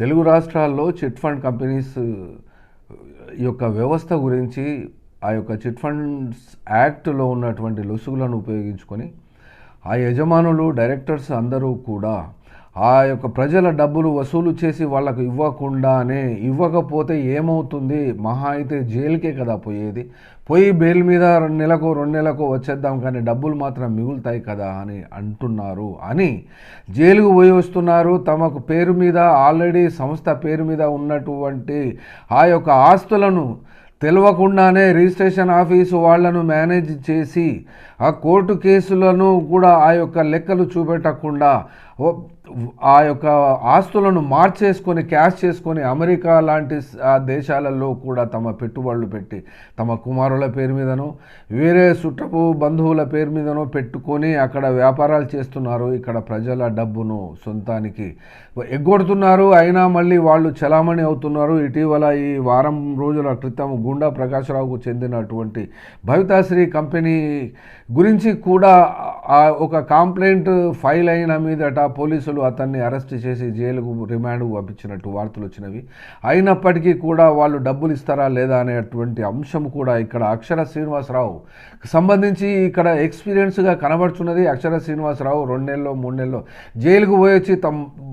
తెలుగు రాష్ట్రాల్లో chit fund companies యొక్క వ్యవస్థ గురించి ఆ యొక్క చిట్ ఫండ్స్ యాక్ట్లో ఉన్నటువంటి లొసుగులను ఉపయోగించుకొని ఆ యజమానులు డైరెక్టర్స్ అందరూ కూడా ఆ యొక్క ప్రజల డబ్బులు వసూలు చేసి వాళ్ళకు ఇవ్వకుండానే ఇవ్వకపోతే ఏమవుతుంది, మహా అయితే జైలుకే కదా పోయేది, పోయి బెయిల్ మీద 2 నెలలకు 2 నెలలకు వచ్చేద్దాం కానీ డబ్బులు మాత్రం మిగులుతాయి కదా అని అంటున్నారు అని జైలుకు పోయి వస్తున్నారు. తమకు పేరు మీద ఆల్రెడీ సంస్థ పేరు మీద ఉన్నటువంటి ఆ యొక్క ఆస్తులను తెలియకుండానే రిజిస్ట్రేషన్ ఆఫీసు వాళ్లను మేనేజ్ చేసి ఆ కోర్టు కేసులను కూడా ఆ యొక్క లెక్కలు చూపెట్టకుండా ఆ యొక్క ఆస్తులను మార్చేసుకొని క్యాష్ చేసుకొని అమెరికా లాంటి దేశాలలో కూడా తమ పెట్టుబడులు పెట్టి తమ కుమారుల పేరు మీదనో వేరే చుట్టపు బంధువుల పేరు మీదనో పెట్టుకొని అక్కడ వ్యాపారాలు చేస్తున్నారు. ఇక్కడ ప్రజల డబ్బును సొంతానికి ఎగ్గొడుతున్నారు. అయినా మళ్ళీ వాళ్ళు చలామణి అవుతున్నారు. ఇటీవల ఈ వారం రోజుల క్రితం గుండా ప్రకాశ్రావుకు చెందినటువంటి భవితాశ్రీ కంపెనీ గురించి కూడా ఒక కంప్లైంట్ ఫైల్ అయిన మీదట పోలీసులు అతన్ని అరెస్ట్ చేసి జైలుకు రిమాండ్కు పంపించినట్టు వార్తలు వచ్చినవి. అయినప్పటికీ కూడా వాళ్ళు డబ్బులు ఇస్తారా లేదా అనేటువంటి అంశం కూడా ఇక్కడ అక్షర శ్రీనివాసరావు సంబంధించి ఇక్కడ ఎక్స్పీరియన్స్గా కనబడుతున్నది. అక్షర శ్రీనివాసరావు 2 నెలల్లో 3 నెలల్లో జైలుకు పోయొచ్చి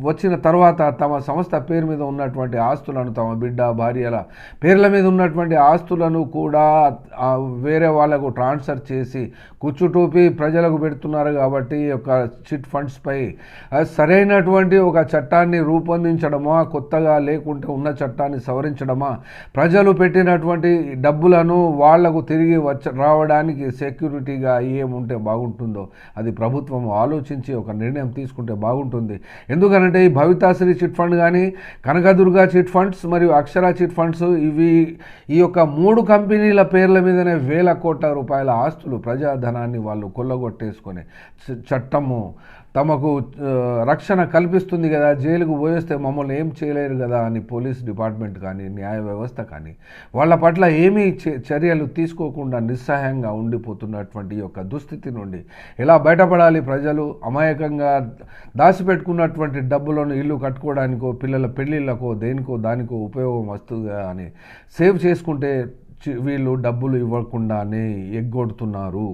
వచ్చిన తర్వాత తమ సంస్థ పేరు మీద ఉన్నటువంటి ఆస్తులను తమ బిడ్డ భార్యల పేర్ల మీద ఉన్నటువంటి ఆస్తులను కూడా వేరే వాళ్ళకు ట్రాన్స్ఫర్ చేసి కుచ్చుటూపి ప్రజలకు పెడుతున్నారు. కాబట్టి ఒక చిట్ ఫండ్స్పై సరైనటువంటి ఒక చట్టాన్ని రూపొందించడమా, కొత్తగా లేకుంటే ఉన్న చట్టాన్ని సవరించడమా, ప్రజలు పెట్టినటువంటి డబ్బులను వాళ్లకు తిరిగి రావడానికి సెక్యూరిటీగా ఏముంటే బాగుంటుందో అది ప్రభుత్వం ఆలోచించి ఒక నిర్ణయం తీసుకుంటే బాగుంటుంది. ఎందుకంటే ఈ భవితాశ్రీ చిట్ ఫండ్ కానీ, కనకదుర్గ చిట్ ఫండ్స్ మరియు అక్షర చిట్ ఫండ్స్ ఈ యొక్క 3 కంపెనీల పేర్ల మీదనే వేల కోట్ల రూపాయల ఆస్తులు ప్రజాధనాన్ని వాళ్ళు కొల్లగొట్టేసుకొని చట్టము తమకు రక్షణ కల్పిస్తుంది కదా, జైలుకు పోయేస్తే మమ్మల్ని ఏం చేయలేరు కదా అని పోలీస్ డిపార్ట్మెంట్ కానీ న్యాయ వ్యవస్థ కానీ వాళ్ళ పట్ల ఏమీ చర్యలు తీసుకోకుండా నిస్సహాయంగా ఉండిపోతున్నటువంటి యొక్క దుస్థితి నుండి ఎలా బయటపడాలి? ప్రజలు అమాయకంగా దాచిపెట్టుకున్నటువంటి డబ్బులను ఇల్లు కట్టుకోవడానికో పిల్లల పెళ్ళిళ్ళకో దేనికో దానికో ఉపయోగం వస్తుంది అని సేవ్ చేసుకుంటే వీళ్ళు డబ్బులు ఇవ్వకుండానే ఎగ్గొడుతున్నారు.